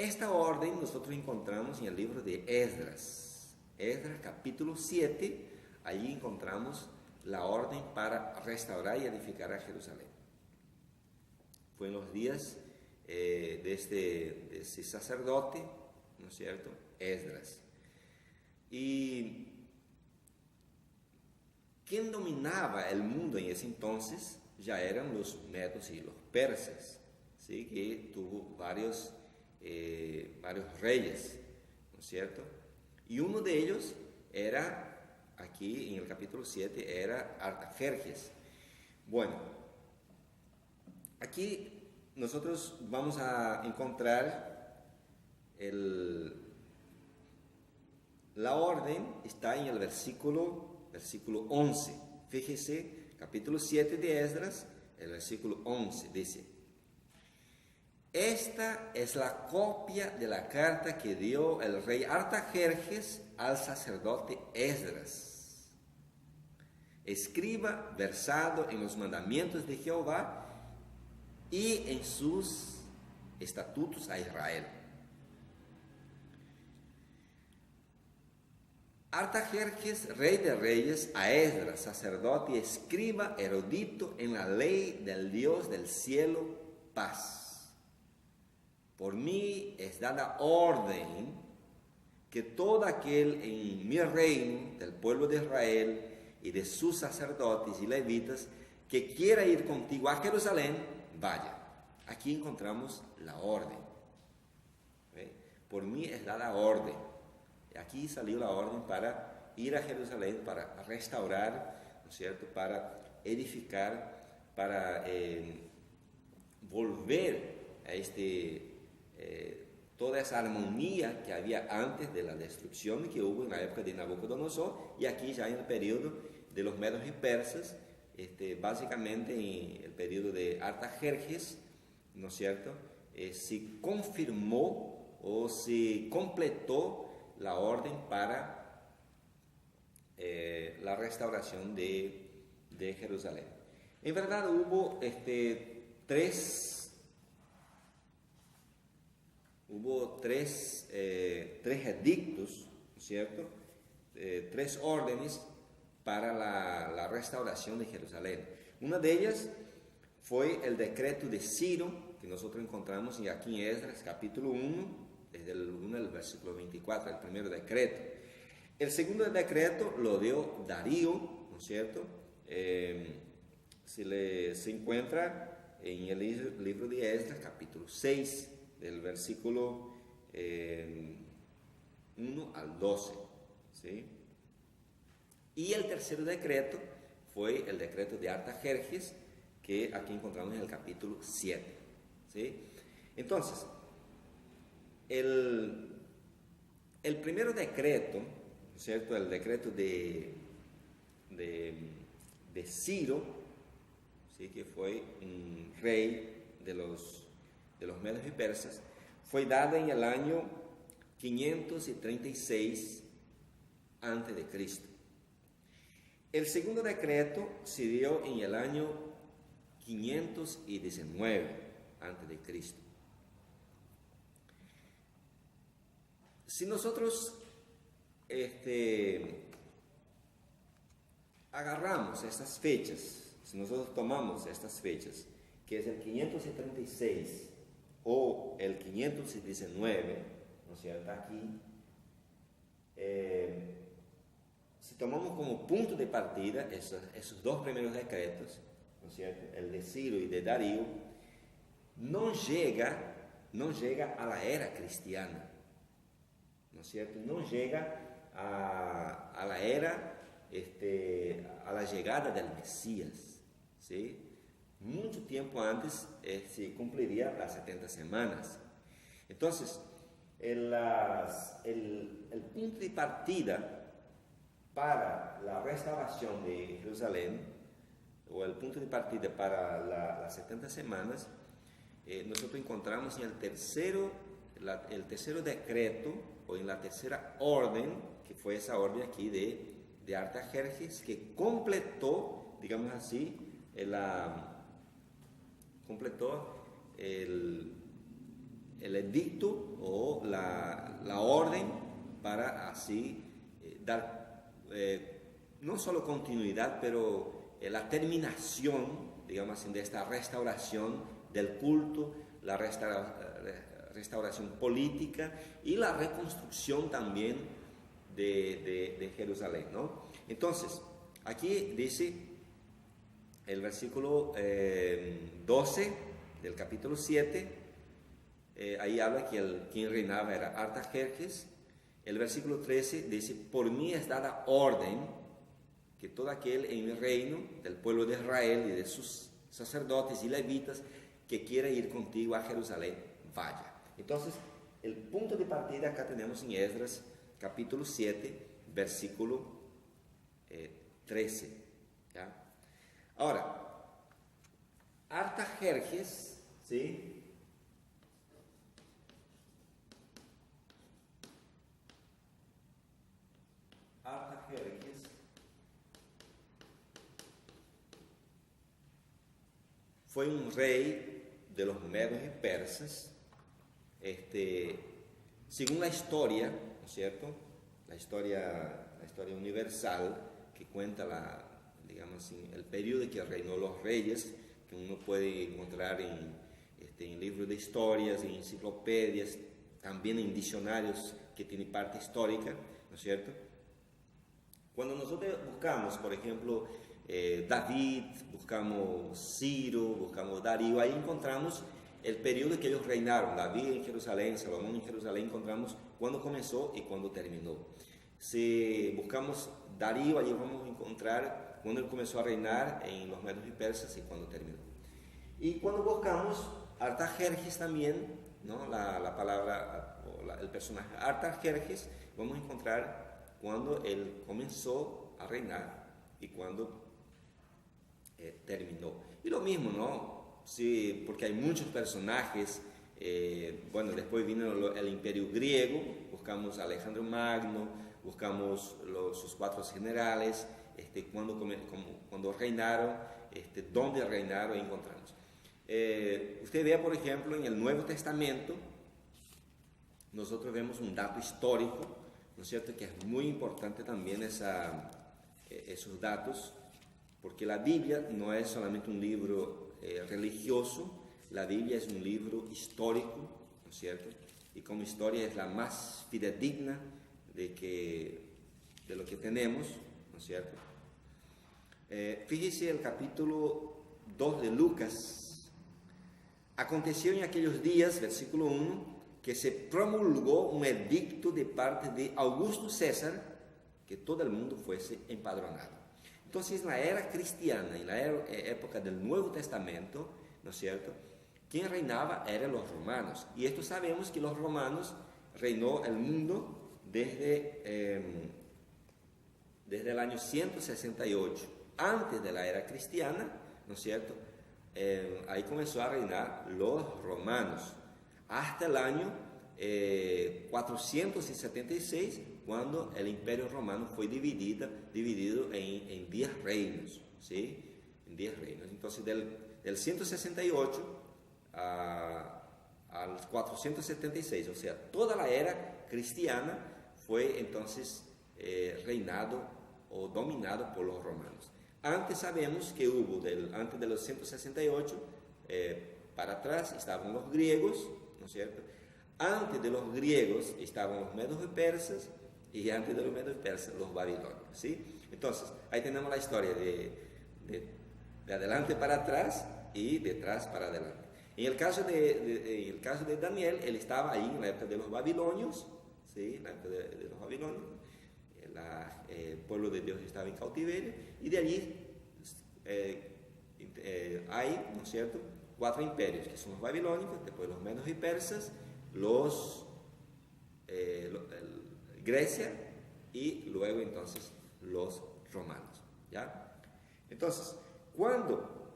Esta orden nosotros encontramos en el libro de Esdras. Esdras capítulo 7, allí encontramos la orden para restaurar y edificar a Jerusalén. Fue en los días de ese sacerdote, ¿no es cierto?, Esdras. Y quien dominaba el mundo en ese entonces ya eran los medos y los persas, ¿sí?, que tuvo varios reyes, ¿no es cierto? Y uno de ellos era, aquí en el capítulo 7, era Artajerjes. Bueno, aquí nosotros vamos a encontrar la orden, está en el versículo 11. Fíjese, capítulo 7 de Esdras, el versículo 11, dice: esta es la copia de la carta que dio el rey Artajerjes al sacerdote Esdras, escriba versado en los mandamientos de Jehová y en sus estatutos a Israel. Artajerjes, rey de reyes, a Esdras, sacerdote y escriba erudito en la ley del Dios del cielo, paz. Por mí es dada orden que todo aquel en mi reino, del pueblo de Israel y de sus sacerdotes y levitas, que quiera ir contigo a Jerusalén, vaya. Aquí encontramos la orden. ¿Ve? Por mí es dada orden. Aquí salió la orden para ir a Jerusalén, para restaurar, ¿no es cierto?, para edificar, para volver a toda esa armonía que había antes de la destrucción que hubo en la época de Nabucodonosor, y aquí ya en el periodo de los medos y persas, básicamente en el periodo de Artajerjes, ¿no es cierto?, se confirmó o se completó la orden para la restauración de Jerusalén. En verdad hubo tres edictos, ¿cierto?, tres órdenes para la restauración de Jerusalén. Una de ellas fue el decreto de Ciro, que nosotros encontramos aquí en Esdras, capítulo 1, desde el 1 al versículo 24, el primer decreto. El segundo decreto lo dio Darío, ¿no es cierto? Se encuentra en el libro de Esdras, capítulo 6, del versículo 1 al 12, ¿sí? Y el tercer decreto fue el decreto de Artajerjes, que aquí encontramos en el capítulo 7, ¿sí? Entonces, el primer decreto, ¿cierto?, el decreto de Ciro, ¿sí?, que fue un rey de los medos y persas, fue dado en el año 536 a.C. El segundo decreto se dio en el año 519 a.C. Si nosotros agarramos estas fechas, si nosotros tomamos estas fechas, que es el 536 o el 519, ¿no es cierto?, aquí, si tomamos como punto de partida esos dos primeros decretos, ¿no es cierto?, el de Ciro y de Darío, no llega a la era cristiana, ¿no es cierto?, no llega a la era, a la llegada del Mesías, ¿sí? Mucho tiempo antes se cumpliría las 70 semanas. Entonces, el punto de partida para la restauración de Jerusalén, o el punto de partida para las 70 semanas, nosotros encontramos en el tercero decreto, o en la tercera orden, que fue esa orden aquí de Artajerjes, que completó, digamos así, completó el edicto o la orden para así dar no solo continuidad, pero la terminación, digamos así, de esta restauración del culto, la restauración política y la reconstrucción también de Jerusalén, ¿no? Entonces, aquí dice el versículo 12 del capítulo 7, ahí habla que quien reinaba era Artajerjes. El versículo 13 dice: por mí es dada orden que todo aquel en mi reino, del pueblo de Israel y de sus sacerdotes y levitas, que quiera ir contigo a Jerusalén, vaya. Entonces, el punto de partida acá tenemos en Esdras, capítulo 7, versículo 13. ¿Ya? Ahora, Artajerjes, ¿sí? Artajerjes fue un rey de los medos y persas, según la historia, ¿no es cierto? La historia universal que cuenta digamos así, el periodo en que reinó los reyes, que uno puede encontrar en libros de historias, en enciclopedias, también en diccionarios que tienen parte histórica, ¿no es cierto? Cuando nosotros buscamos, por ejemplo, David, buscamos Ciro, buscamos Darío, ahí encontramos el periodo en que ellos reinaron. David en Jerusalén, Salomón en Jerusalén, encontramos cuándo comenzó y cuándo terminó. Si buscamos Darío, allí vamos a encontrar cuándo él comenzó a reinar en los medos y persas y cuándo terminó. Y cuando buscamos Artajerjes también, ¿no? La palabra, el personaje Artajerjes, vamos a encontrar cuando él comenzó a reinar y cuando terminó. Y lo mismo, ¿no? Sí, porque hay muchos personajes. Bueno, después vino el imperio griego, buscamos a Alejandro Magno, buscamos sus 4 generales, cuando reinaron, dónde reinaron, encontramos. Usted vea, por ejemplo, en el Nuevo Testamento, nosotros vemos un dato histórico, ¿no es cierto?, que es muy importante también esos datos, porque la Biblia no es solamente un libro religioso, la Biblia es un libro histórico, ¿no es cierto?, y como historia es la más fidedigna de lo que tenemos, ¿no es cierto? Fíjese el capítulo 2 de Lucas. Aconteció en aquellos días, versículo 1, que se promulgó un edicto de parte de Augusto César, que todo el mundo fuese empadronado. Entonces, en la era cristiana, en la época del Nuevo Testamento, ¿no es cierto?, quien reinaba eran los romanos. Y esto sabemos que los romanos reinó el mundo desde el año 168, antes de la era cristiana, ¿no es cierto?, ahí comenzó a reinar los romanos, hasta el año 476, cuando el imperio romano fue dividido en 10 reinos, ¿sí? En 10 reinos. Entonces, del 168 al 476, o sea, toda la era cristiana fue entonces reinado o dominado por los romanos. Antes sabemos que hubo, antes de los 168, para atrás estaban los griegos, ¿no es cierto? Antes de los griegos estaban los medos y persas, y antes de los medos y persas los babilonios, ¿sí? Entonces, ahí tenemos la historia de adelante para atrás y de atrás para adelante. En el caso de Daniel, él estaba ahí en la época de los babilonios, ¿sí? En la época de los babilonios. El pueblo de Dios estaba en cautiverio, y de allí hay, ¿no es cierto?, 4 imperios, que son los babilónicos, después los medos y persas, Grecia, y luego entonces los romanos, ¿ya? Entonces, cuando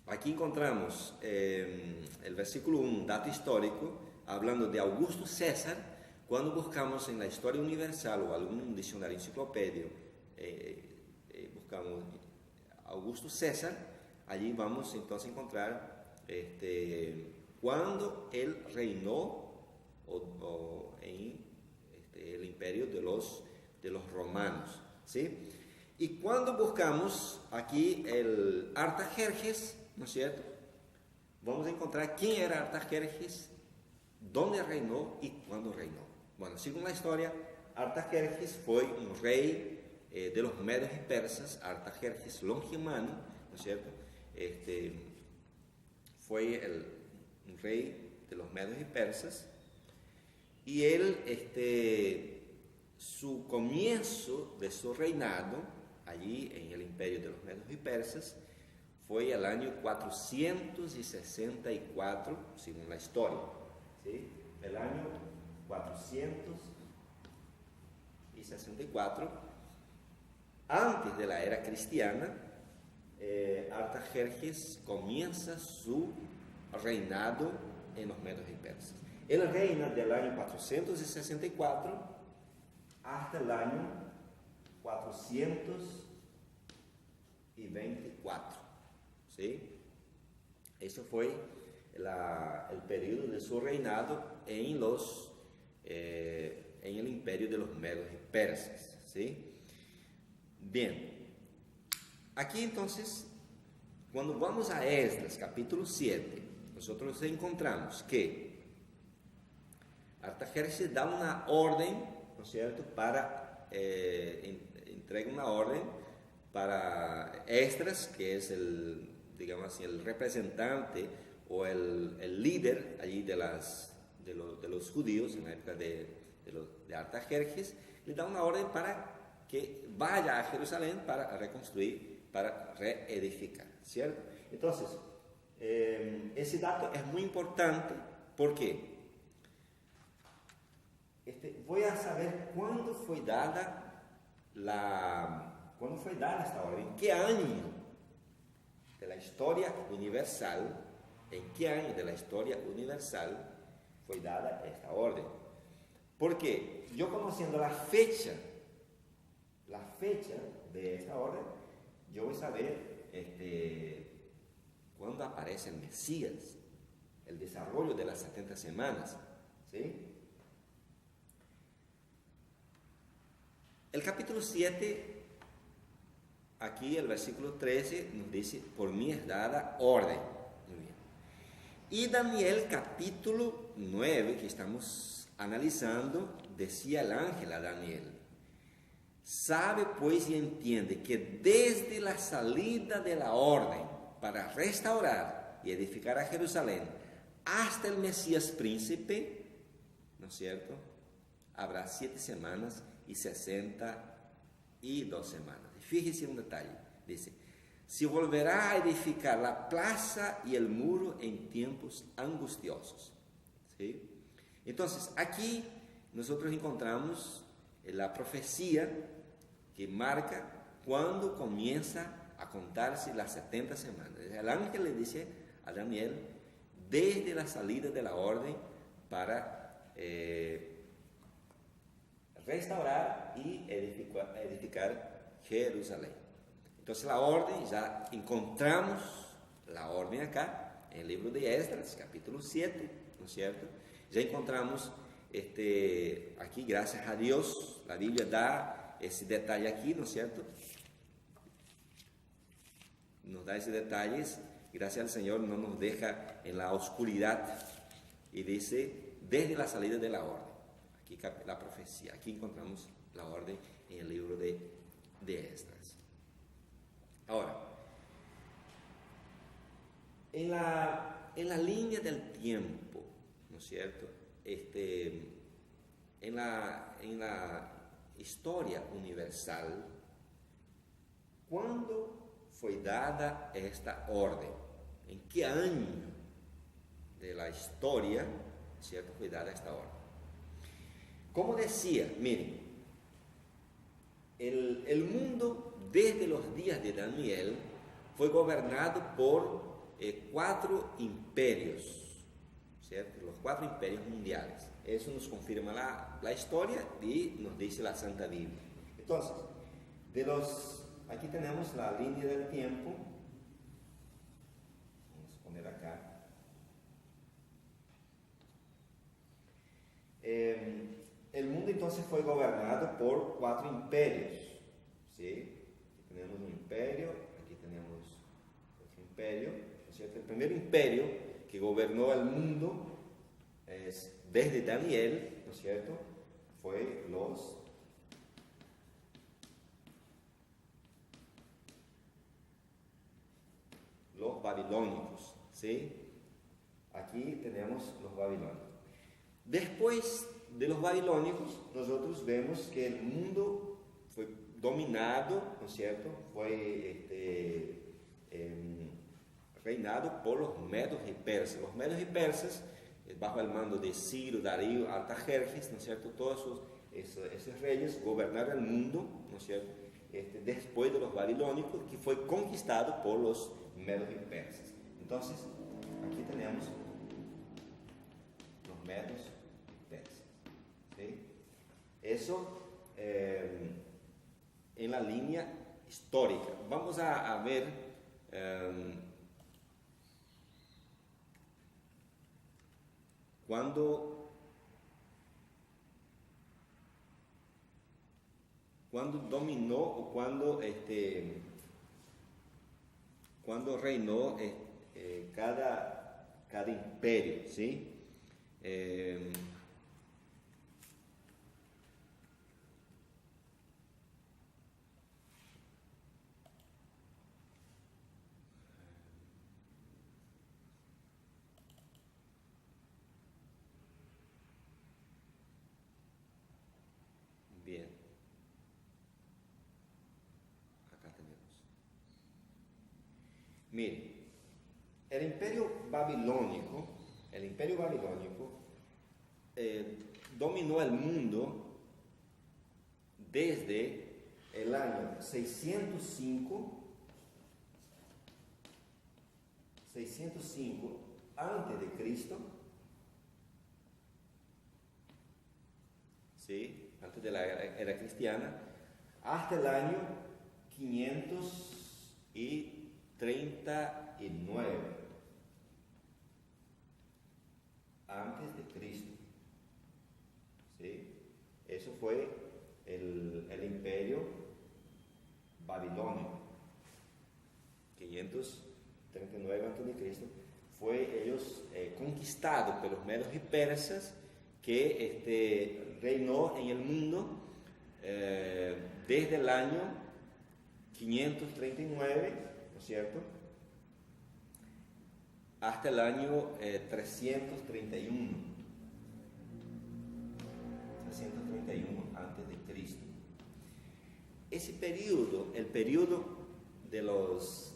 aquí encontramos el versículo 1, un dato histórico, hablando de Augusto César, cuando buscamos en la historia universal o algún diccionario enciclopedio, buscamos Augusto César, allí vamos entonces a encontrar cuando él reinó en el imperio de los romanos, ¿sí? Y cuando buscamos aquí el Artajerjes, ¿no es cierto?, vamos a encontrar quién era Artajerjes, dónde reinó y cuándo reinó. Bueno, según la historia, Artajerjes fue un rey de los medos y persas, Artajerjes Longimano, ¿no es cierto? Fue un rey de los medos y persas, y él, su comienzo de su reinado, allí en el imperio de los medos y persas, fue el año 464, según la historia, ¿sí? El año 464, antes de la era cristiana. Artajerjes comienza su reinado en los medos y persas. Él reina del año 464 hasta el año 424, ¿sí? Eso fue el periodo de su reinado en el imperio de los medos y persas, ¿sí? Bien, aquí entonces, cuando vamos a Esdras, capítulo 7, nosotros encontramos que Artajerjes da una orden, ¿no es cierto?, entrega una orden para Esdras, que es digamos así, el representante o el líder allí de los judíos en la época de Artajerjes. Le da una orden para que vaya a Jerusalén para reconstruir, para reedificar, ¿cierto? Entonces, ese dato es muy importante porque voy a saber cuándo fue dada esta orden, en qué año de la historia universal, fue dada esta orden. Porque yo, conociendo la fecha de esta orden, yo voy a saber cuándo aparece el Mesías, el desarrollo de las 70 semanas, ¿sí? El capítulo 7, aquí el versículo 13 nos dice: por mí es dada orden. Muy bien. Y Daniel capítulo 9, que estamos analizando, decía el ángel a Daniel: sabe pues y entiende que desde la salida de la orden para restaurar y edificar a Jerusalén hasta el Mesías príncipe, ¿no es cierto?, habrá 7 semanas y 62 semanas. Fíjese un detalle, dice: se volverá a edificar la plaza y el muro en tiempos angustiosos, ¿sí? Entonces, aquí nosotros encontramos la profecía que marca cuando comienza a contarse las 70 semanas. El ángel le dice a Daniel desde la salida de la orden para restaurar y edificar Jerusalén. Entonces la orden, ya encontramos la orden acá en el libro de Esdras, capítulo 7, ¿no es cierto? Ya encontramos aquí, gracias a Dios, la Biblia da ese detalle aquí, ¿no es cierto? Nos da esos detalles, gracias al Señor, no nos deja en la oscuridad, y dice desde la salida de la orden. Aquí la profecía, aquí encontramos la orden en el libro de Esdras. Ahora, en la línea del tiempo, ¿no es cierto?, en la historia universal, ¿cuándo fue dada esta orden? ¿En qué año de la historia, ¿cierto?, fue dada esta orden? Como decía, miren, el mundo desde los días de Daniel fue gobernado por 4 imperios, ¿cierto? Los 4 imperios mundiales. Eso nos confirma la historia y nos dice la Santa Biblia. Entonces, aquí tenemos la línea del tiempo. Vamos a poner acá. El mundo entonces fue gobernado por 4 imperios, ¿sí? Aquí tenemos un imperio, aquí tenemos otro imperio, ¿no es cierto? El primer imperio que gobernó el mundo desde Daniel, ¿no es cierto? Fue los babilónicos, ¿sí? Aquí tenemos los babilónicos. Después de los babilónicos, nosotros vemos que el mundo fue dominado, ¿no es cierto? Fue reinado por los medos y persas. Los medos y persas, bajo el mando de Ciro, Darío, Artajerjes, ¿no es cierto? Todos esos reyes gobernaron el mundo, ¿no es cierto? Después de los babilónicos, que fue conquistado por los medos y persas. Entonces, aquí tenemos los medos y persas, ¿sí? Eso en la línea histórica. Vamos a ver cuando dominó o cuando reinó cada imperio, ¿sí? Bien, acá tenemos. Mire, el imperio babilónico dominó el mundo desde el año 605 antes de Cristo, ¿sí? Antes de la era cristiana, hasta el año 539 antes de Cristo, ¿sí? Eso fue el imperio babilónico. 539 antes de Cristo fue ellos conquistados por los medos y persas, que reinó en el mundo desde el año 539, ¿no es cierto?, hasta el año 331 antes de Cristo. Ese periodo, el periodo de los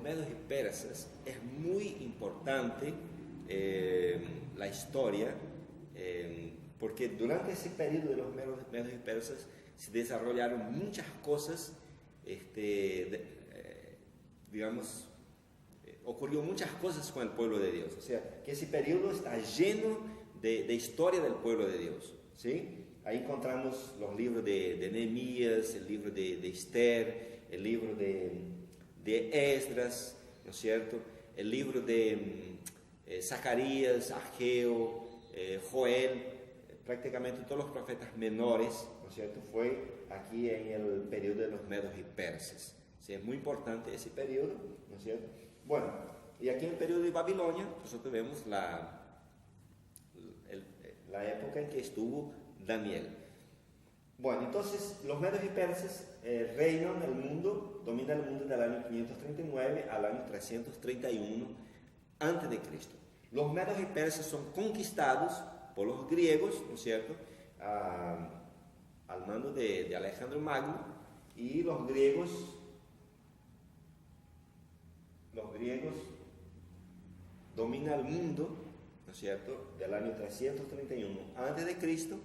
medos y persas, es muy importante la historia, porque durante ese periodo de los medos y persas se desarrollaron muchas cosas, ocurrió muchas cosas con el pueblo de Dios. O sea, que ese periodo está lleno de historia del pueblo de Dios, ¿sí? Ahí encontramos los libros de Nehemías, el libro de Esther, el libro de Esdras, ¿no es cierto?, el libro de Zacarías, Ageo, Joel, prácticamente todos los profetas menores, ¿no es cierto?, fue aquí en el periodo de los medos y persas. ¿Sí? Es muy importante ese periodo, ¿no es cierto? Bueno, y aquí en el periodo de Babilonia, nosotros vemos la época en que estuvo Daniel. Bueno, entonces los medos y persas reinan el mundo, dominan el mundo del año 539 al año 331 antes de Cristo. Los medos y persas son conquistados por los griegos, ¿no es cierto?, al mando de Alejandro Magno, y los griegos dominan el mundo, ¿no es cierto?, del año 331 antes de Cristo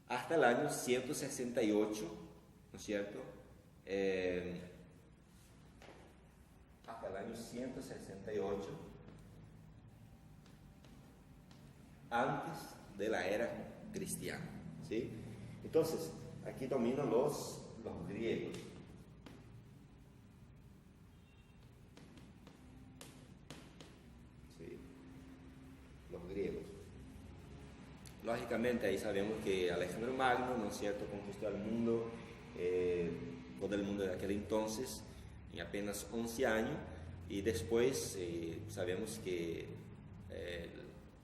hasta el año 168, ¿no es cierto?, hasta el año 168 antes de la era cristiana, ¿sí? Entonces, aquí dominan los griegos. ¿Sí? Los griegos. lógicamente ahí sabemos que Alejandro Magno, ¿no es cierto?, conquistó el mundo, todo el mundo de aquel entonces, en apenas 11 años, y después sabemos que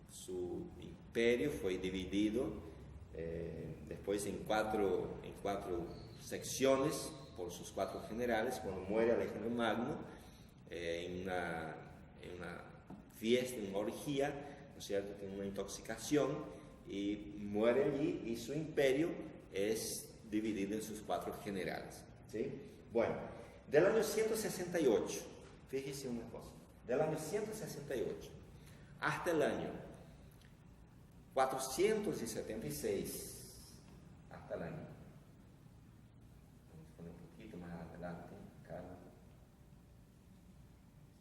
su imperio fue dividido después en cuatro secciones por sus 4 generales, cuando muere Alejandro Magno en una fiesta, en una orgía, ¿no es cierto?, en una intoxicación, y muere allí, y su imperio es dividido en sus 4 generales, ¿sí? Bueno, del año 168, fíjese una cosa, del año 168 hasta el año 476, hasta el año, vamos a poner un poquito más adelante, Carlos,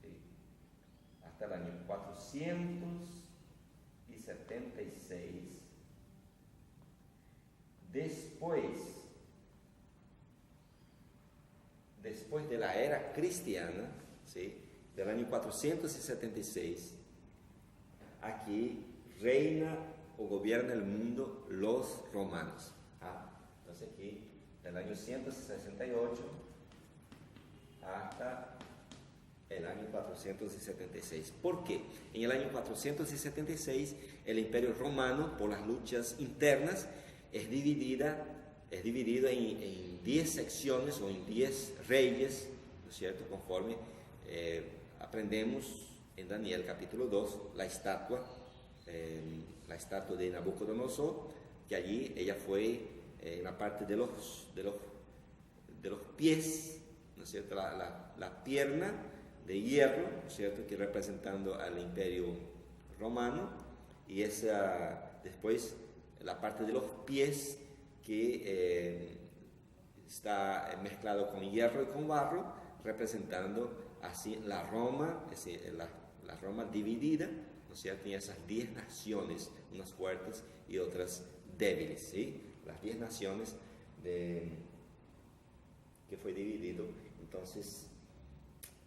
sí, hasta el año 476, después de la era cristiana, ¿sí?, del año 476, aquí reina o gobierna el mundo los romanos. Entonces aquí, del año 168 hasta el año 476. ¿Por qué? En el año 476 el imperio romano, por las luchas internas, es dividido en 10 secciones o en 10 reyes, ¿no es cierto?, conforme aprendemos en Daniel capítulo 2, la estatua de Nabucodonosor, que allí ella fue en la parte de los pies, ¿no es cierto?, la pierna de hierro, ¿no es cierto?, que representando al imperio romano, y después la parte de los pies que está mezclado con hierro y con barro, representando así la Roma, es decir, la Roma dividida, ¿no es cierto?, en esas 10 naciones, unas fuertes y otras débiles, ¿sí? Las 10 naciones que fue dividido, entonces,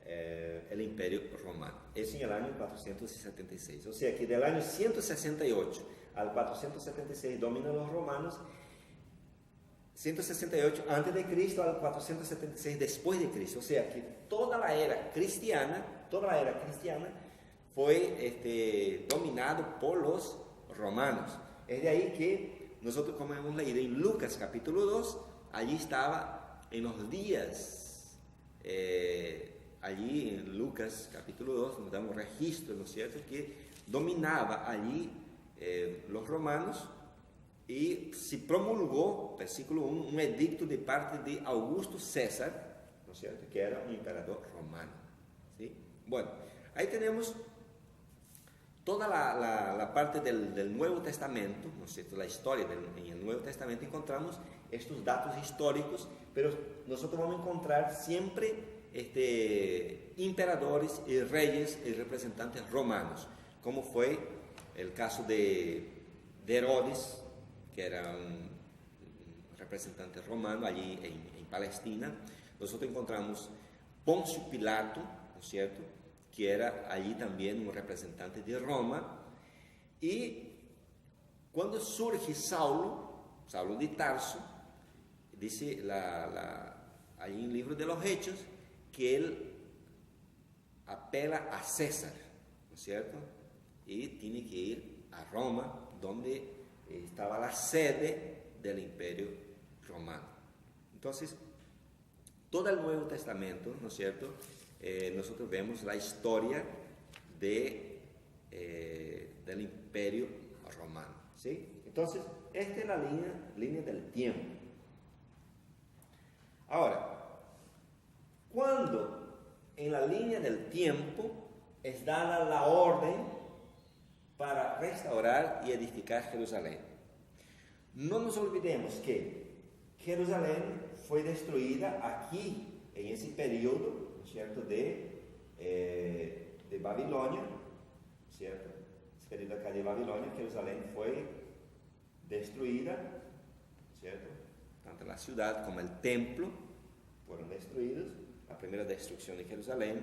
el imperio romano. Eso en el año 476. O sea que del año 168 al 476 dominan los romanos, 168 antes de Cristo al 476 después de Cristo. O sea que toda la era cristiana fue dominado por los romanos. Es de ahí que nosotros, como hemos leído en Lucas capítulo 2, allí estaba en los días, allí en Lucas capítulo 2 nos da un registro, ¿no es cierto?, que dominaba allí los romanos, y se promulgó, versículo 1, un edicto de parte de Augusto César, ¿no es cierto?, que era un emperador romano, ¿sí? Bueno, ahí tenemos toda la parte del Nuevo Testamento, ¿no es cierto?, la historia en el Nuevo Testamento. Encontramos estos datos históricos, pero nosotros vamos a encontrar siempre emperadores y reyes y representantes romanos, como fue el caso de Herodes, que era un representante romano allí en Palestina. Nosotros encontramos Poncio Pilato, ¿no es cierto?, que era allí también un representante de Roma. Y cuando surge Saulo de Tarso, dice allí en el libro de los Hechos, que él apela a César, ¿no es cierto?, y tiene que ir a Roma, donde estaba la sede del imperio romano. Entonces, todo el Nuevo Testamento, ¿no es cierto?, nosotros vemos la historia del imperio romano, ¿sí? Entonces, esta es la línea del tiempo. Ahora, cuando en la línea del tiempo es dada la orden para restaurar y edificar Jerusalén, no nos olvidemos que Jerusalén fue destruida aquí, en ese periodo, ¿cierto?, de Babilonia, ¿cierto? Ese periodo acá de Babilonia, Jerusalén fue destruida, ¿cierto? Tanto la ciudad como el templo fueron destruidos, la primera destrucción de Jerusalén.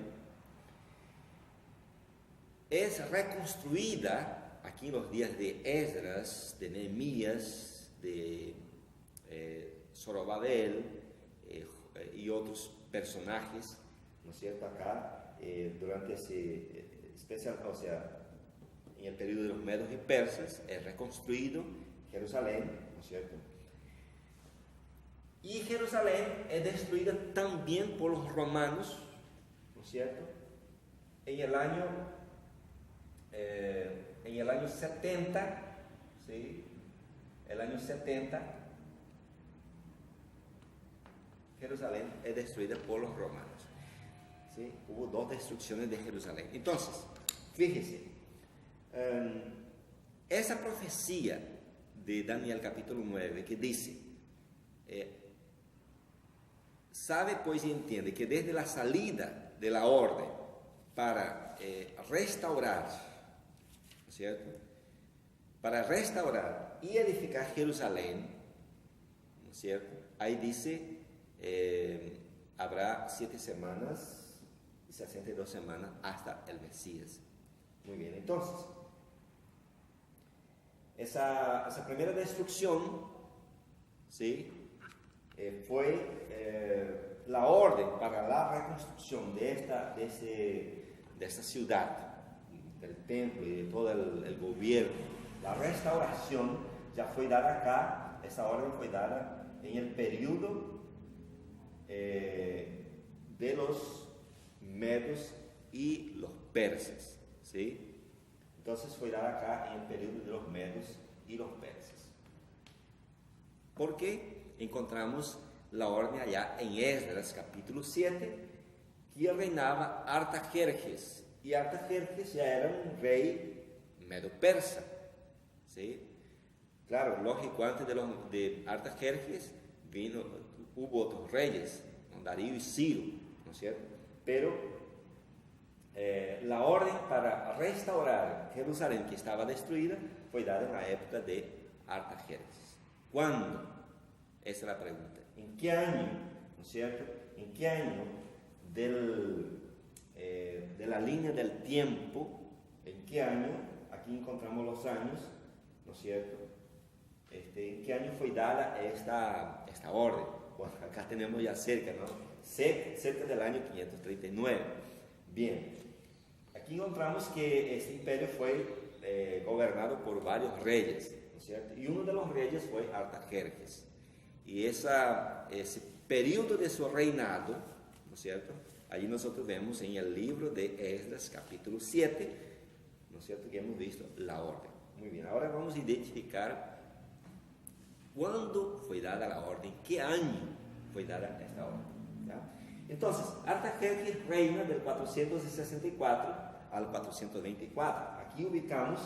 Es reconstruida aquí en los días de Esdras, de Nehemías, de Zorobabel y otros personajes, ¿no es cierto? Acá, durante ese especial, o sea, en el periodo de los medos y persas, es reconstruido Jerusalén, ¿no es cierto? Y Jerusalén es destruida también por los romanos, ¿no es cierto? En el año 70, ¿sí? El año 70, Jerusalén es destruida por los romanos, ¿sí? Hubo 2 destrucciones de Jerusalén. Entonces, fíjese, esa profecía de Daniel capítulo 9 que dice, sabe pues y entiende que desde la salida de la orden para restaurar, ¿no es cierto? Para restaurar y edificar Jerusalén, ¿no es cierto? Ahí dice, habrá 7 semanas y 62 semanas hasta el Mesías. Muy bien, entonces, esa primera destrucción, ¿sí? Fue la orden para la reconstrucción de esta ciudad, del templo y de todo el gobierno. La restauración ya fue dada acá, esa orden fue dada en el periodo de los medos y los persas, ¿sí? Entonces fue dada acá en el periodo de los medos y los persas. ¿Por qué? Encontramos la orden allá en Esdras capítulo 7, que reinaba Artajerjes, y Artajerjes ya era un rey medo-persa, ¿sí? Claro, lógico, antes de Artajerjes hubo otros reyes, ¿no? Darío y Ciro, ¿no es cierto? Pero la orden para restaurar Jerusalén, que estaba destruida, fue dada en la época de Artajerjes. ¿Cuándo? Esa es la pregunta. ¿En qué año, no es cierto? ¿En qué año de la línea del tiempo? ¿En qué año? Aquí encontramos los años, ¿no es cierto? ¿En qué año fue dada esta orden? Bueno, acá tenemos ya cerca, ¿no? Cerca del año 539. Bien, aquí encontramos que este imperio fue gobernado por varios reyes, ¿no es cierto? Y uno de los reyes fue Artajerjes. Y ese periodo de su reinado, ¿no es cierto? Allí nosotros vemos en el libro de Esdras capítulo 7, ¿no es cierto? Que hemos visto la orden. Muy bien, ahora vamos a identificar cuándo fue dada la orden, qué año fue dada esta orden, ¿ya? Entonces, Artajerjes reina del 464 al 424. Aquí ubicamos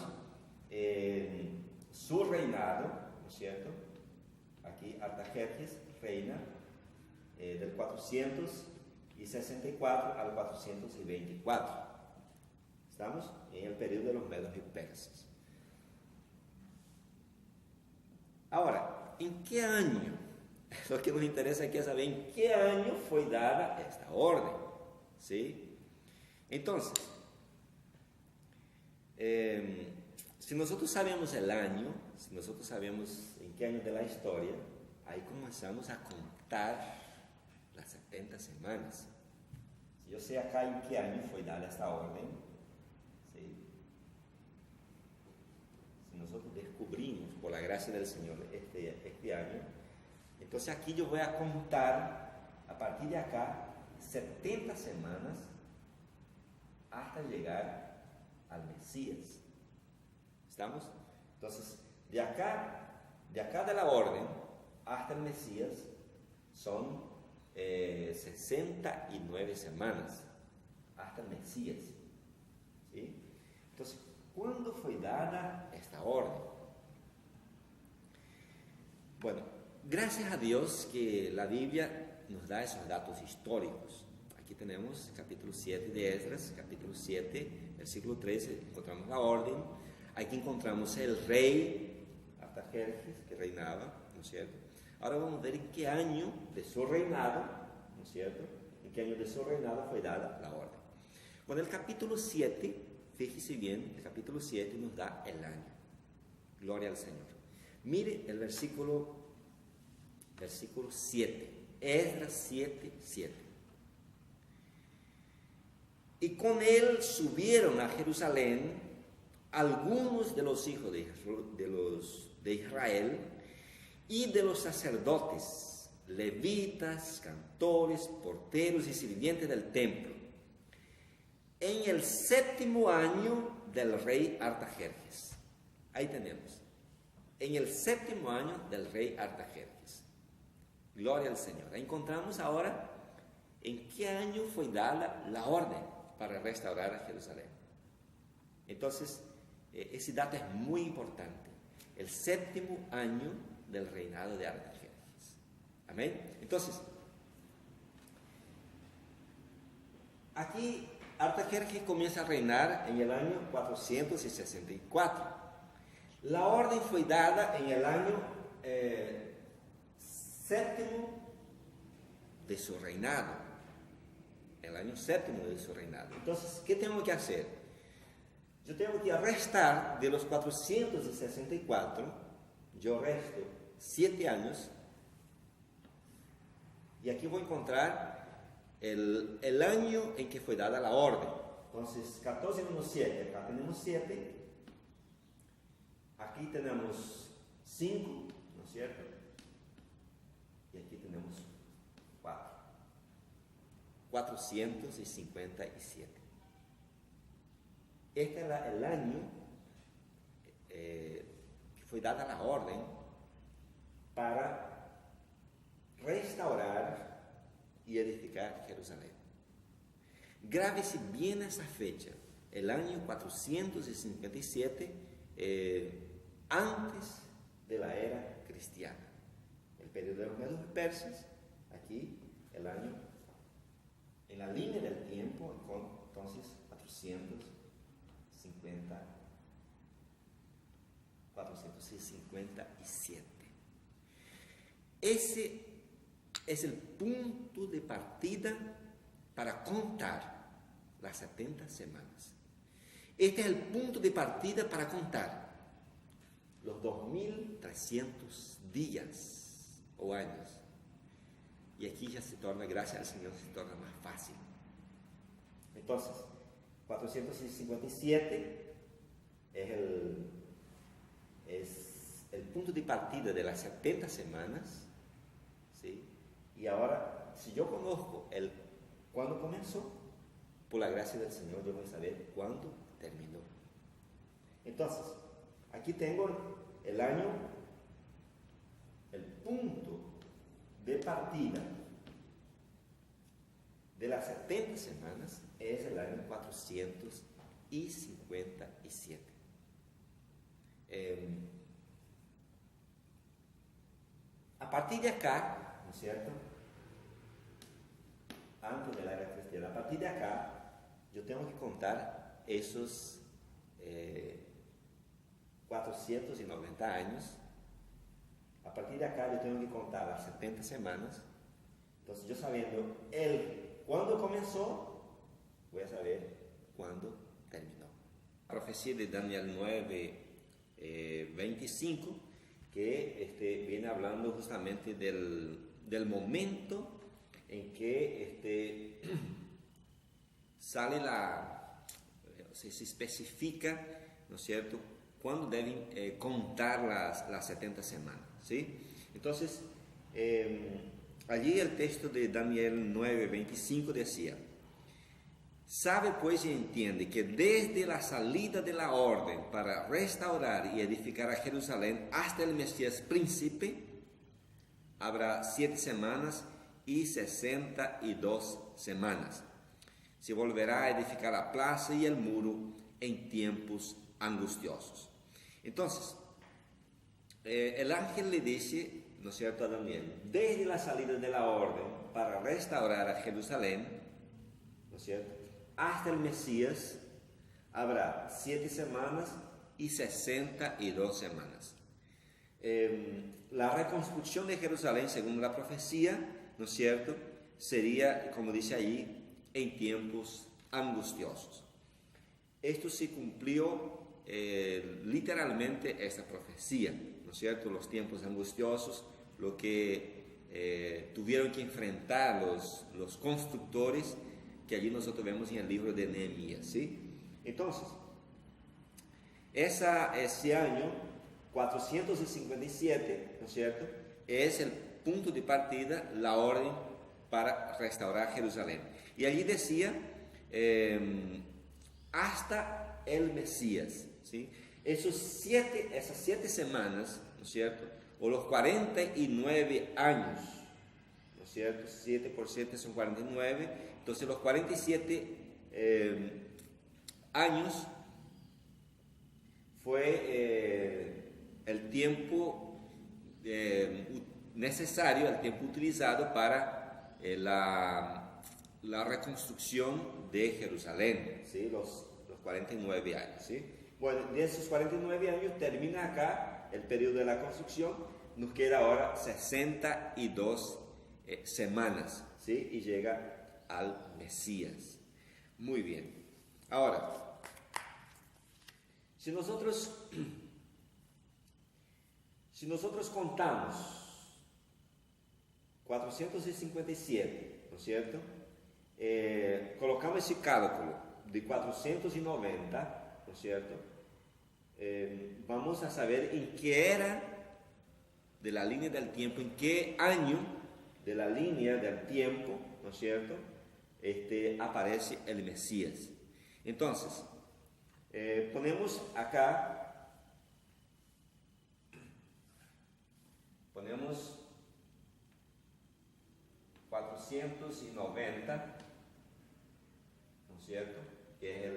su reinado, ¿no es cierto? Aquí Artajerjes reina del 464 al 424. Estamos en el periodo de los medos y persas. Ahora, ¿en qué año? Lo que nos interesa aquí es saber en qué año fue dada esta orden, ¿sí? Entonces, si nosotros sabemos el año, si nosotros sabemos en qué año de la historia, ahí comenzamos a contar las 70 semanas. Si yo sé acá en qué año fue dada esta orden, ¿sí? Si nosotros descubrimos por la gracia del Señor este año, entonces aquí yo voy a contar a partir de acá 70 semanas hasta llegar al Mesías. ¿Estamos? Entonces, de acá de la orden hasta el Mesías son 69 semanas hasta el Mesías, ¿sí? Entonces, ¿cuándo fue dada esta orden? Bueno, gracias a Dios que la Biblia nos da esos datos históricos. Aquí tenemos capítulo 7 de Esdras, capítulo 7, versículo 13, encontramos la orden. Aquí encontramos el rey Artajerjes, que reinaba, ¿no es cierto? Ahora vamos a ver en qué año de su reinado, ¿no es cierto? En qué año de su reinado fue dada la orden. Bueno, el capítulo 7 fíjese bien, el capítulo 7 nos da el año. Gloria al Señor. Mire el versículo 7. Esdras 7, 7. Y con él subieron a Jerusalén algunos de los hijos de Israel y de los sacerdotes, levitas, cantores, porteros y sirvientes del templo, en el 7º año del rey Artajerjes. Ahí tenemos, en el 7º año del rey Artajerjes. Gloria al Señor. Encontramos ahora en qué año fue dada la orden para restaurar a Jerusalén. Entonces, ese dato es muy importante. El 7º año del reinado de Artajerjes. Amén. Entonces, aquí Artajerjes comienza a reinar en el año 464. La orden fue dada en el año 7º de su reinado. El año 7º de su reinado. Entonces, ¿qué tengo que hacer? Yo tengo que restar de los 464, yo resto 7 años, y aquí voy a encontrar el año en que fue dada la orden. Entonces, 14 menos 7, acá tenemos 7, aquí tenemos 5, ¿no es cierto? Y aquí tenemos 4. 457. Este era el año que fue dada la orden para restaurar y edificar Jerusalén. Grábese bien esa fecha, el año 457, antes de la era cristiana. El periodo de los medos persas, aquí el año, en la línea del tiempo, entonces 457. Ese es el punto de partida para contar las 70 semanas. Este es el punto de partida para contar los 2300 días o años. Y aquí ya se torna, gracias al Señor, se torna más fácil. Entonces, 457 es el punto de partida de las 70 semanas, ¿sí? Y ahora, si yo conozco cuándo comenzó, por la gracia del Señor yo voy a saber cuándo terminó. Entonces, aquí tengo el año, el punto de partida de las 70 semanas es el año 457. A partir de acá, ¿no es cierto? Antes de la era cristiana, a partir de acá, yo tengo que contar esos 490 años. A partir de acá, yo tengo que contar las 70 semanas. Entonces, yo sabiendo cuándo comenzó, voy a saber cuándo terminó. La profecía de Daniel 9, 25, que viene hablando justamente del momento en que sale se especifica, ¿no es cierto?, cuándo deben contar las 70 semanas, ¿sí? Entonces, allí el texto de Daniel 9, 25 decía: sabe pues y entiende que desde la salida de la orden para restaurar y edificar a Jerusalén hasta el Mesías príncipe, habrá 7 semanas y 62 semanas. Se volverá a edificar la plaza y el muro en tiempos angustiosos. Entonces, el ángel le dice, ¿no es cierto?, a Daniel, desde la salida de la orden para restaurar a Jerusalén, ¿no es cierto?, hasta el Mesías habrá 7 semanas y 62 semanas. La reconstrucción de Jerusalén, según la profecía, ¿no es cierto?, sería, como dice ahí, en tiempos angustiosos. esto se cumplió literalmente esta profecía, ¿no es cierto? Los tiempos angustiosos, lo que tuvieron que enfrentar los constructores, que allí nosotros vemos en el libro de Nehemías, ¿sí? Entonces, ese año 457, ¿no es cierto?, es el punto de partida, la orden para restaurar Jerusalén. Y allí decía, hasta el Mesías, ¿sí? Esas 7 semanas, ¿no es cierto?, o los 49 años, ¿no es cierto?, 7 por 7 son 49, entonces los 47 años fue el tiempo necesario, el tiempo utilizado para la reconstrucción de Jerusalén, ¿sí? Los 49 años, ¿sí? Bueno, de esos 49 años termina acá el periodo de la construcción, nos queda ahora 62 semanas, ¿sí? Y llega al Mesías. Muy bien. Ahora, si nosotros contamos 457, ¿no es cierto? Colocamos ese cálculo de 490, ¿no es cierto? Vamos a saber en qué era de la línea del tiempo, en qué año de la línea del tiempo, ¿no es cierto?, aparece el Mesías. Entonces, ponemos acá, ponemos 490, ¿no es cierto?, que es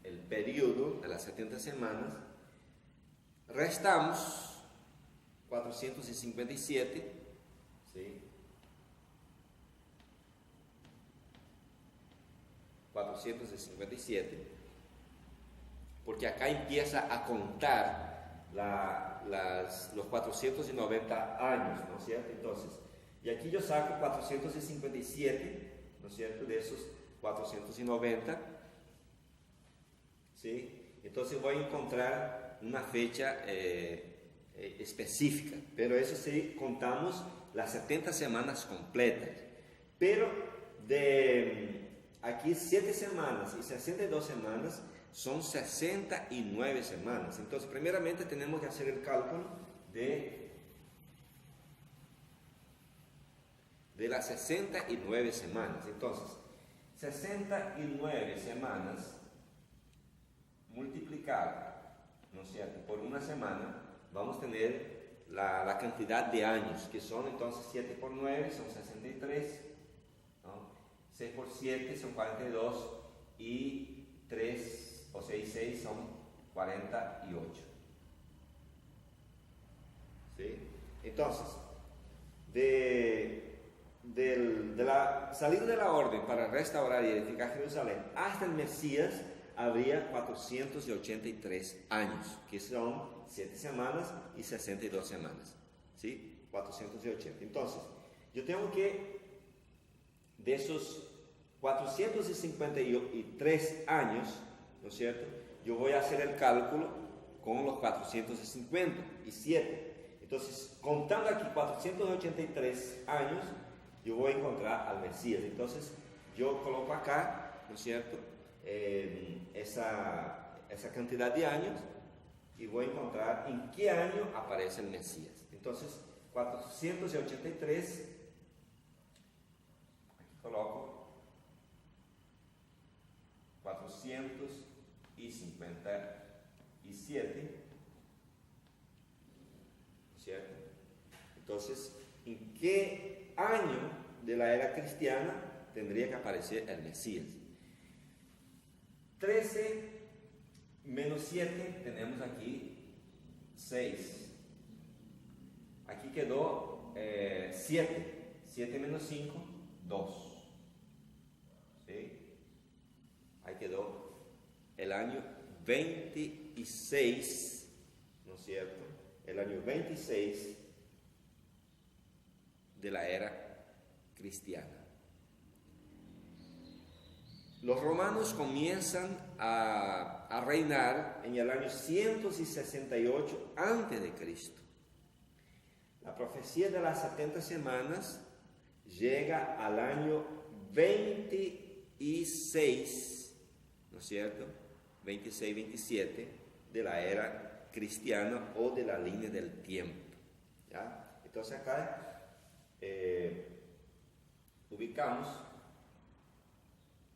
el periodo de las 70 semanas. Restamos 457, ¿sí? 457, porque acá empieza a contar los 490 años, ¿no es cierto? Entonces, y aquí yo saco 457, ¿no es cierto?, de esos 490, ¿sí? Entonces voy a encontrar una fecha específica, pero eso sí, contamos las 70 semanas completas, pero de aquí 7 semanas y 62 semanas son 69 semanas. Entonces, primeramente tenemos que hacer el cálculo de las 69 semanas. Entonces, 69 semanas multiplicado, ¿no es cierto?, por una semana, vamos a tener la cantidad de años, que son entonces 7 por 9 son 63, ¿no? 6 por 7 son 42 y 3 o 6 son 48. ¿Sí? Entonces, de la salida de la orden para restaurar y edificar Jerusalén hasta el Mesías habría 483 años, que son 7 semanas y 62 semanas, ¿sí? 480. Entonces, yo tengo que, de esos 453 años, ¿no es cierto?, yo voy a hacer el cálculo con los 457. Entonces, contando aquí 483 años, yo voy a encontrar al Mesías. Entonces, yo coloco acá, ¿no es cierto?, esa cantidad de años y voy a encontrar en qué año aparece el Mesías. Entonces, 483, aquí coloco 457, ¿cierto? Entonces, ¿en qué año de la era cristiana tendría que aparecer el Mesías? 13 menos 7, tenemos aquí 6. Aquí quedó 7. 7 menos 5, 2. ¿Sí? Ahí quedó el año 26, ¿no es cierto? El año 26 de la era cristiana. Los romanos comienzan a reinar en el año 168 antes de Cristo. La profecía de las 70 semanas llega al año 26, ¿no es cierto? 26, 27 de la era cristiana o de la línea del tiempo. ¿Ya? Entonces acá ubicamos,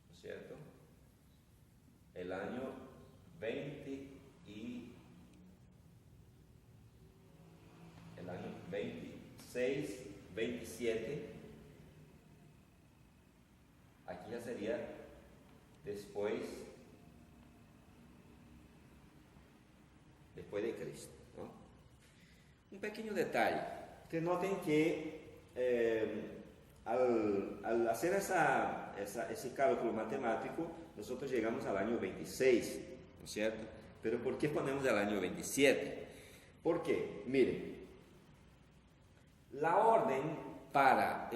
¿no es cierto?, el año 26, 27. Aquí ya sería después de Cristo, ¿no? Un pequeño detalle. Ustedes noten que al hacer ese cálculo matemático, nosotros llegamos al año 26, ¿no es cierto? Pero ¿por qué ponemos el año 27? Porque, miren, la orden para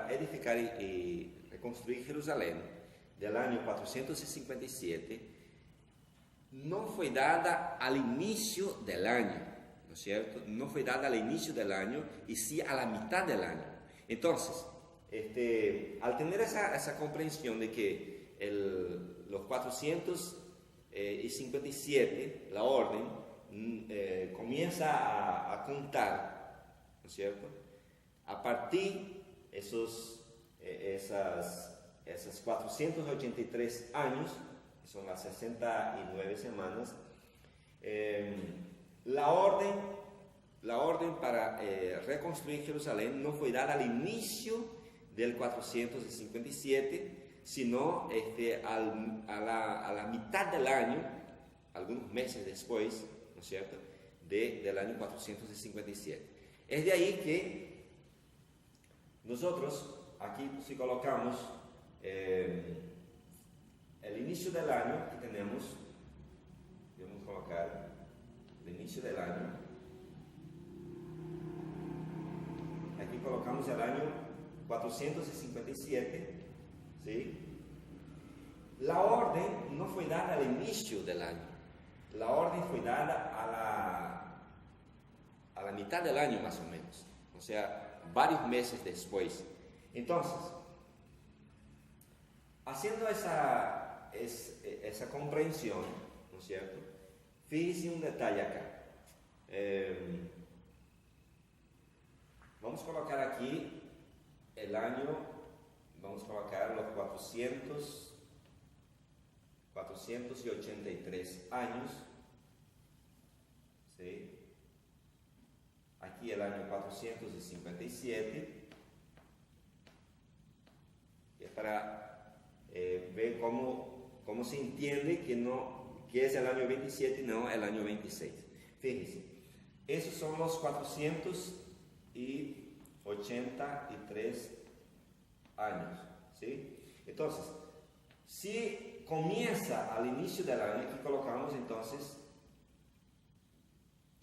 edificar y reconstruir Jerusalén del año 457 no fue dada al inicio del año, ¿no es cierto? No fue dada al inicio del año, y sí a la mitad del año. Entonces, al tener esa comprensión de que los 457, la orden, comienza a contar, ¿no es cierto?, a partir de esas 483 años, que son las 69 semanas, la orden para reconstruir Jerusalén no fue dada al inicio del 457, sino a la mitad del año, algunos meses después, ¿no es cierto?, del año 457. Es de ahí que nosotros, aquí si colocamos el inicio del año, aquí tenemos, vamos a colocar el inicio del año, aquí colocamos el año 457, ¿sí? La orden no fue dada al inicio del año, la orden fue dada a la mitad del año más o menos, o sea, varios meses después. Entonces, haciendo esa comprensión, ¿no es cierto?, fíjense un detalle acá. Vamos a colocar aquí el año, vamos a colocar los 483 años, ¿sí? Aquí el año 457, y es para ver cómo se entiende que es el año 27 y no el año 26. Fíjense, esos son los 483 años, ¿sí? Entonces, si comienza al inicio del año, aquí colocamos entonces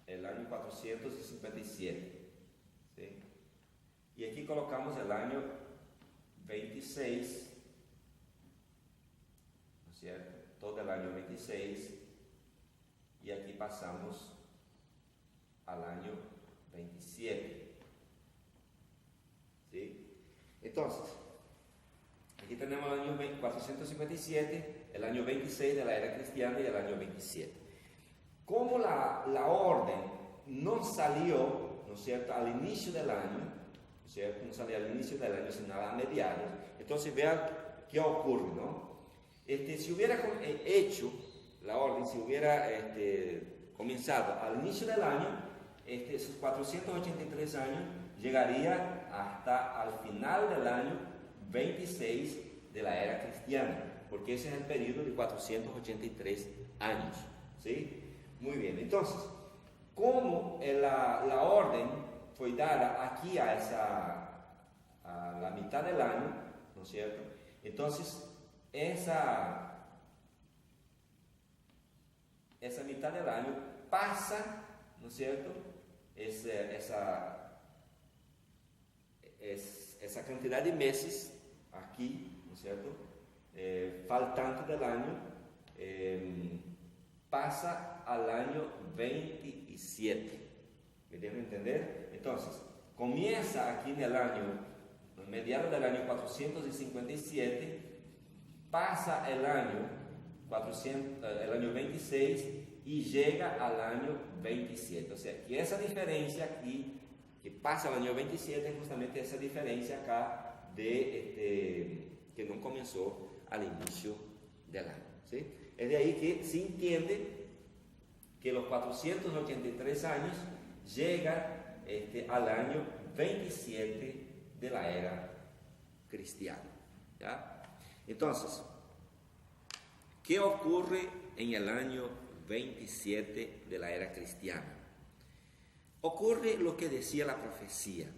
el año 457, ¿sí? Y aquí colocamos el año 26, ¿no es cierto?, todo el año 26, y aquí pasamos al año 27, ¿sí? Entonces, aquí tenemos el año 457, el año 26 de la era cristiana y el año 27. Como la orden no salió, ¿no es cierto?, al inicio del año, ¿no es cierto?, no salió al inicio del año, sino a mediados, entonces vean qué ocurre, ¿no? Si hubiera hecho la orden, si hubiera comenzado al inicio del año, esos 483 años llegaría hasta al final del año 26 de la era cristiana, porque ese es el periodo de 483 años, ¿sí? Muy bien, entonces, como la orden fue dada aquí a la mitad del año, ¿no es cierto?, entonces esa mitad del año pasa, ¿no es cierto?, esa cantidad de meses aquí, ¿no es cierto? Faltante del año, pasa al año 27. ¿Me deben entender? Entonces, comienza aquí en el año, mediados del año 457, pasa el año 26 y llega al año 27. O sea, que esa diferencia aquí, que pasa al año 27, es justamente esa diferencia acá de que no comenzó al inicio del año. ¿Sí? Es de ahí que se entiende que los 483 años llegan al año 27 de la era cristiana. ¿Ya? Entonces, ¿qué ocurre en el año 27 de la era cristiana? Ocurre lo que decía la profecía.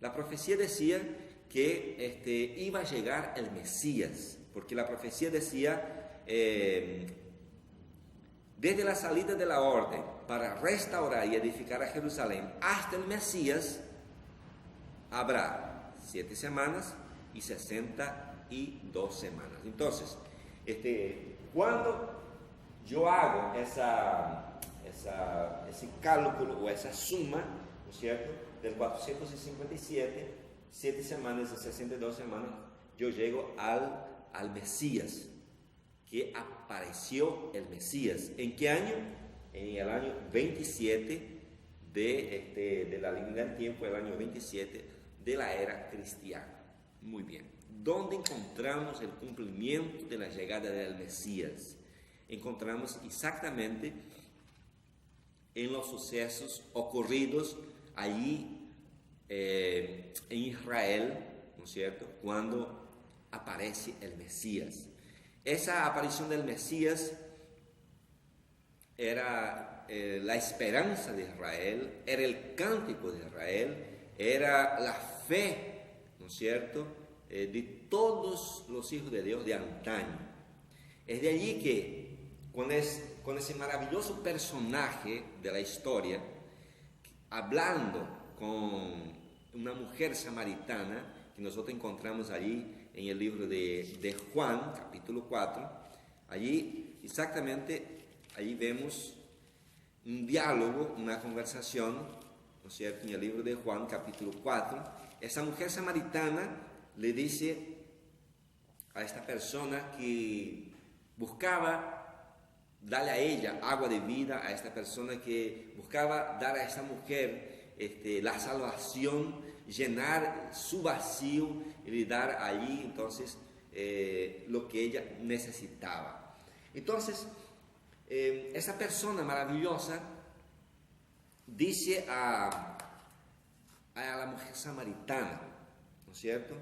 La profecía decía que iba a llegar el Mesías, porque la profecía decía, desde la salida de la orden para restaurar y edificar a Jerusalén hasta el Mesías, habrá 7 semanas y 62 semanas. Entonces, cuando yo hago ese cálculo o esa suma, ¿no es cierto?, del 457, 7 semanas y 62 semanas, yo llego al Mesías, que apareció el Mesías. ¿En qué año? En el año 27 de la línea del tiempo, el año 27 de la era cristiana. Muy bien. ¿Dónde encontramos el cumplimiento de la llegada del Mesías? Encontramos exactamente en los sucesos ocurridos allí en Israel, ¿no es cierto?, cuando aparece el Mesías. Esa aparición del Mesías era la esperanza de Israel, era el cántico de Israel, era la fe, ¿no es cierto?, de todos los hijos de Dios de antaño. Es de allí que, con ese maravilloso personaje de la historia, hablando con una mujer samaritana, que nosotros encontramos allí en el libro de Juan, capítulo 4, allí exactamente, allí vemos un diálogo, una conversación, ¿no es cierto?, en el libro de Juan, capítulo 4, esa mujer samaritana le dice a esta persona que buscaba darle a ella agua de vida, a esta persona que buscaba dar a esta mujer la salvación, llenar su vacío y dar allí entonces lo que ella necesitaba. Entonces, esa persona maravillosa dice a la mujer samaritana, ¿no es cierto?,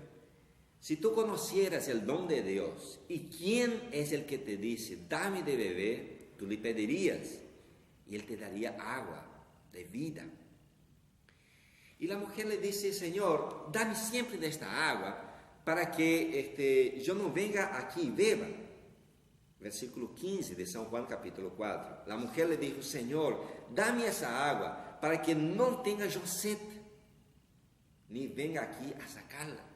si tú conocieras el don de Dios y quién es el que te dice, dame de beber, tú le pedirías y él te daría agua de vida. Y la mujer le dice, Señor, dame siempre de esta agua para que yo no venga aquí y beba. Versículo 15 de San Juan capítulo 4. La mujer le dijo, Señor, dame esa agua para que no tenga yo sed, ni venga aquí a sacarla.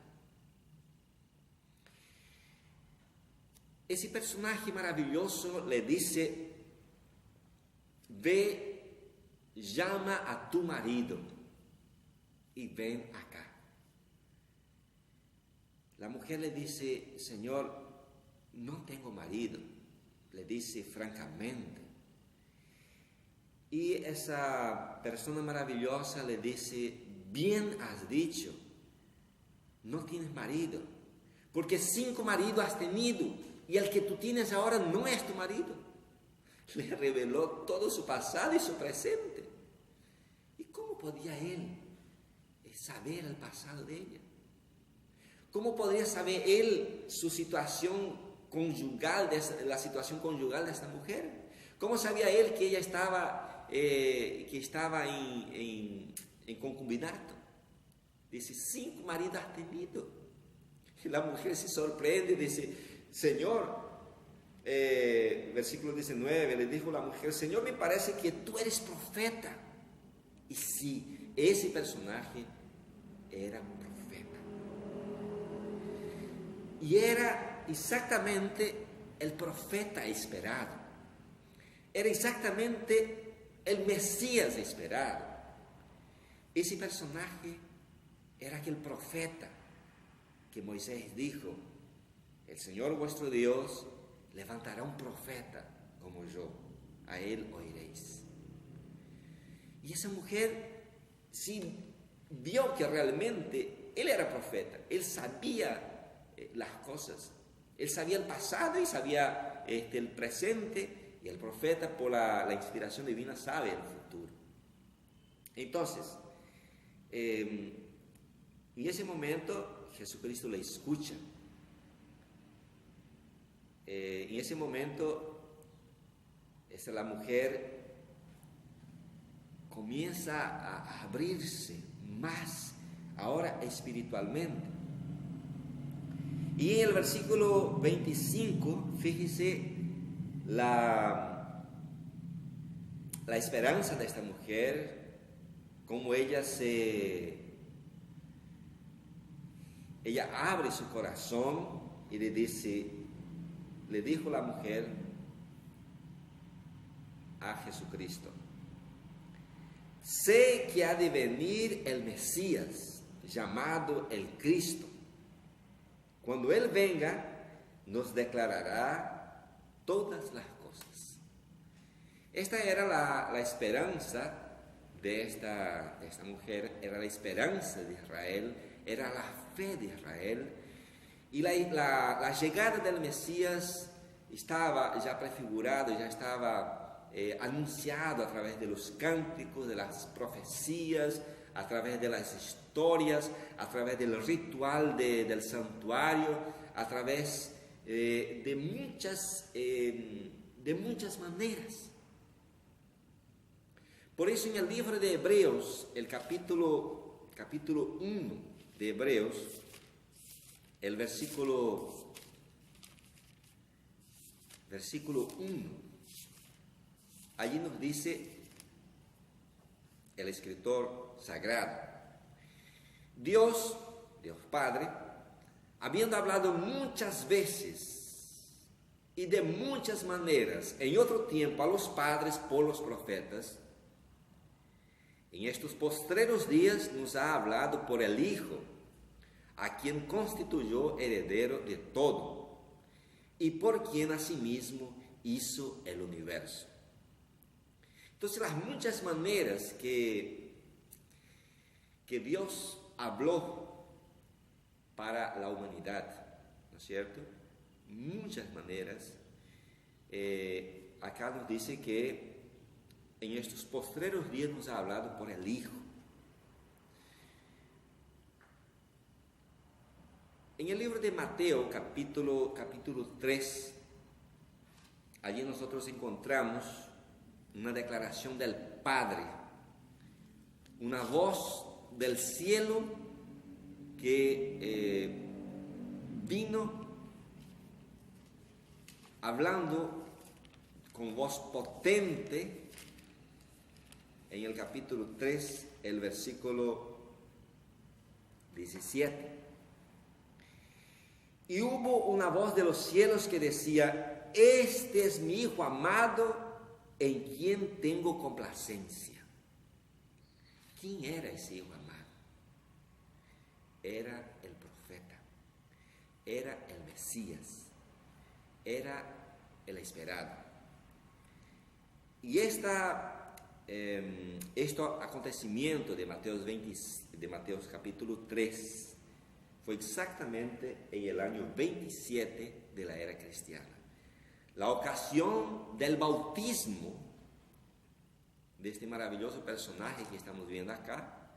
Ese personaje maravilloso le dice, ve, llama a tu marido y ven acá. La mujer le dice, Señor, no tengo marido, le dice francamente. Y esa persona maravillosa le dice, bien has dicho, no tienes marido, porque 5 maridos has tenido y el que tú tienes ahora no es tu marido. Le reveló todo su pasado y su presente. ¿Y cómo podía él saber el pasado de ella? ¿Cómo podría saber él su situación conyugal, la situación conyugal de esta mujer? ¿Cómo sabía él que ella estaba en concubinato? Dice, 5 maridos has tenido. Y la mujer se sorprende y dice, Señor, versículo 19, le dijo la mujer, Señor, me parece que tú eres profeta. Y sí, ese personaje era un profeta. y era exactamente el profeta esperado. Era exactamente el Mesías esperado. Ese personaje era aquel profeta que Moisés dijo: el Señor vuestro Dios levantará un profeta como yo, a él oiréis. Y esa mujer sí vio que realmente él era profeta, él sabía las cosas, él sabía el pasado y sabía el presente, y el profeta por la inspiración divina sabe el futuro. Entonces, en ese momento Jesucristo le escucha. En ese momento, la mujer comienza a abrirse más, ahora espiritualmente. Y en el versículo 25, fíjese la esperanza de esta mujer, cómo ella abre su corazón y le dijo la mujer a Jesucristo: sé que ha de venir el Mesías, llamado el Cristo. Cuando Él venga, nos declarará todas las cosas. Esta era la esperanza de esta mujer, era la esperanza de Israel, era la fe de Israel. Y la llegada del Mesías estaba ya prefigurado, ya estaba anunciado a través de los cánticos, de las profecías, a través de las historias, a través del ritual del santuario, a través de muchas maneras. Por eso en el libro de Hebreos, el capítulo 1 de Hebreos, el versículo 1, allí nos dice el escritor sagrado: Dios Padre, habiendo hablado muchas veces y de muchas maneras en otro tiempo a los padres por los profetas, en estos postreros días nos ha hablado por el Hijo, a quien constituyó heredero de todo, y por quien asimismo hizo el universo. Entonces, las muchas maneras que Dios habló para la humanidad, ¿no es cierto? Muchas maneras. Acá nos dice que en estos postreros días nos ha hablado por el Hijo. En el libro de Mateo, capítulo 3, allí nosotros encontramos una declaración del Padre, una voz del cielo que vino hablando con voz potente en el capítulo 3, el versículo 17. Y hubo una voz de los cielos que decía: este es mi Hijo amado, en quien tengo complacencia. ¿Quién era ese Hijo amado? Era el profeta, era el Mesías, era el esperado. Y este acontecimiento de Mateo capítulo 3 fue exactamente en el año 27 de la era cristiana. La ocasión del bautismo de este maravilloso personaje que estamos viendo acá,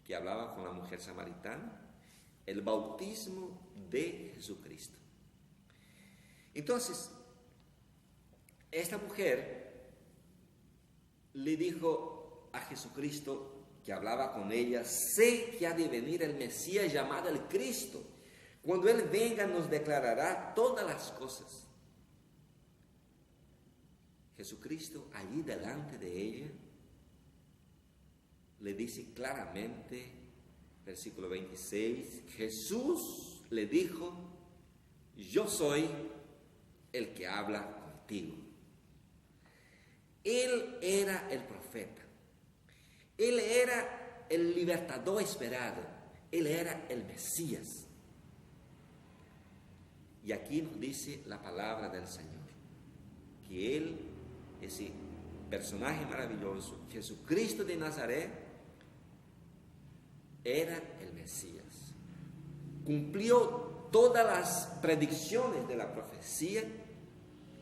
que hablaba con la mujer samaritana, el bautismo de Jesucristo. Entonces, esta mujer le dijo a Jesucristo, que hablaba con ella: sé que ha de venir el Mesías llamado el Cristo. Cuando Él venga nos declarará todas las cosas. Jesucristo, allí delante de ella, le dice claramente, versículo 26, Jesús le dijo: yo soy el que habla contigo. Él era el profeta. Él era el libertador esperado. Él era el Mesías. Y aquí nos dice la palabra del Señor, que Él, ese personaje maravilloso, Jesucristo de Nazaret, era el Mesías. Cumplió todas las predicciones de la profecía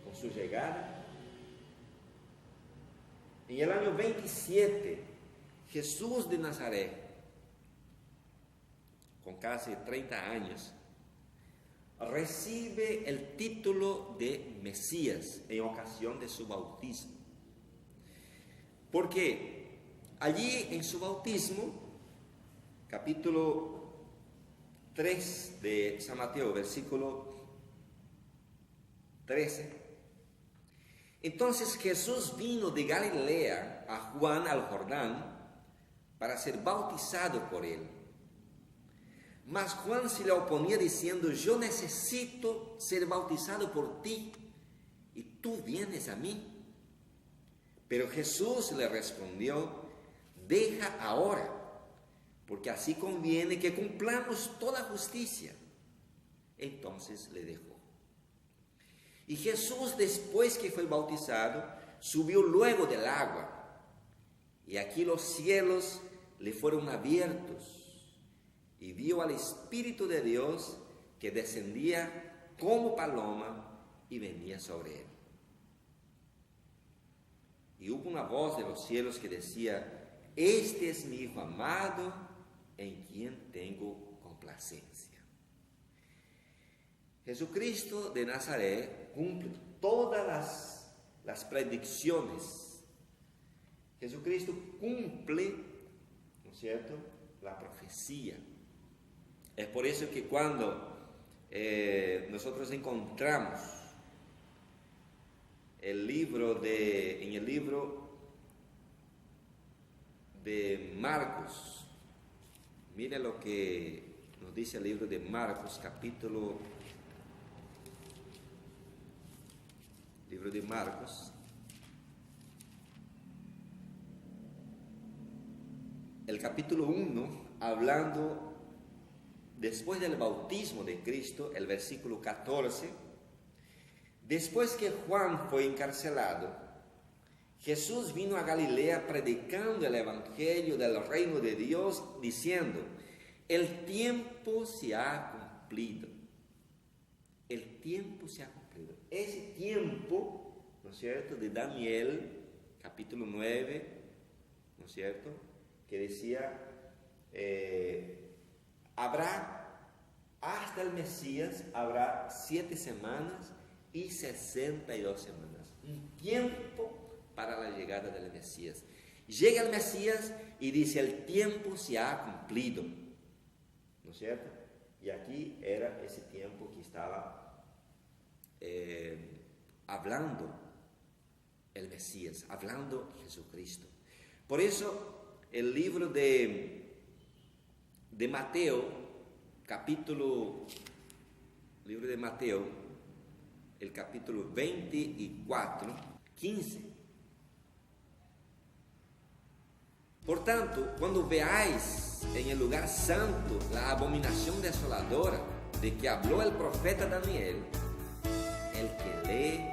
con su llegada. En el año 27, Jesús de Nazaret, con casi 30 años, recibe el título de Mesías en ocasión de su bautismo. Porque allí en su bautismo, capítulo 3 de San Mateo, versículo 13. Entonces Jesús vino de Galilea a Juan al Jordán para ser bautizado por él. Mas Juan se le oponía diciendo: yo necesito ser bautizado por ti, y tú vienes a mí. Pero Jesús le respondió: deja ahora, porque así conviene que cumplamos toda justicia. Entonces le dejó. Y Jesús, después que fue bautizado, subió luego del agua. Y aquí los cielos le fueron abiertos, y vio al Espíritu de Dios que descendía como paloma y venía sobre él. Y hubo una voz de los cielos que decía: este es mi Hijo amado, en quien tengo complacencia. Jesucristo de Nazaret cumple todas las predicciones. Jesucristo cumple, ¿no es cierto?, la profecía. Es por eso que cuando nosotros encontramos en el libro de Marcos, mire lo que nos dice el libro de Marcos, libro de Marcos, el capítulo 1, hablando después del bautismo de Cristo, el versículo 14. Después que Juan fue encarcelado, Jesús vino a Galilea predicando el evangelio del reino de Dios, diciendo: el tiempo se ha cumplido. El tiempo se ha cumplido. Ese tiempo, ¿no es cierto?, de Daniel, capítulo 9, ¿no es cierto?, que decía, habrá, hasta el Mesías, habrá 7 semanas y 62 semanas. Un tiempo para la llegada del Mesías. Llega el Mesías y dice: el tiempo se ha cumplido, ¿no es cierto? Y aquí era ese tiempo que estaba hablando el Mesías, hablando Jesucristo. Por eso el libro de Mateo, libro de Mateo, el capítulo 24, 15. Por tanto, cuando veáis en el lugar santo la abominación desoladora de que habló el profeta Daniel, el que lee,